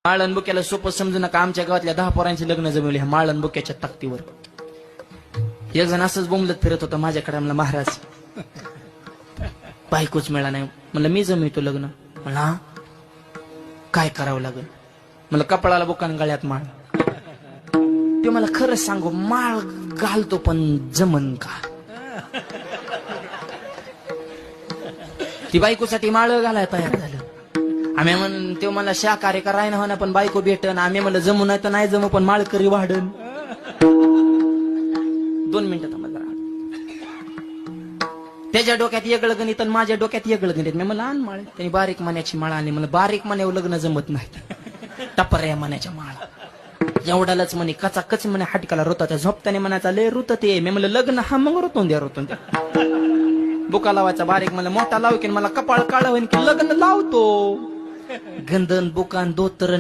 माळण बुक्याला सोपं समजू नका. आमच्या गावातल्या 10 पोरांची लग्न जमवली ह्या माळण बुक्याच्या ताकदीवर. एक जण असंच बोंबलत फिरत होता माझ्याकडे. म्हणला महाराज बायकोच मिळा नाही. म्हणलं मी जमवतो लग्न. म्हणला काय करावं लागेल. म्हणलं कपाळाला बुकान गळ्यात माळ. ते मला खरं सांगू माळ घालतो पण जमन का. ती बायकोसाठी माळ घालायला तयार झालं. आम्ही ते मला शाकाहारी करायला ना पण बायको भेटन. आम्ही म्हणलं जमू नाही तर नाही जमू पण माळकरी वाढन. 2 मिनिटात आम्हाला त्याच्या डोक्यात वेगळं गणित आणि माझ्या डोक्यात वेगळं गणित. मी मला आण माळ. त्यांनी बारीक मण्याची माळ आणली. मला बारीक मण्यावर लग्न जमत नाही. टपऱ्या मण्याच्या माळा एवढालाच म्हणे कचाकच म्हणे हाटकाला रोताच्या झोपताने म्हणायचा लय रुत ते. मी म्हणलं लग्न हा मग रोतून द्या रोतून द्या. बुका लावायचा बारीक मला मोठा लाव की मला कपाळ काढ की लग्न लावतो. गंधन बुकान दोतर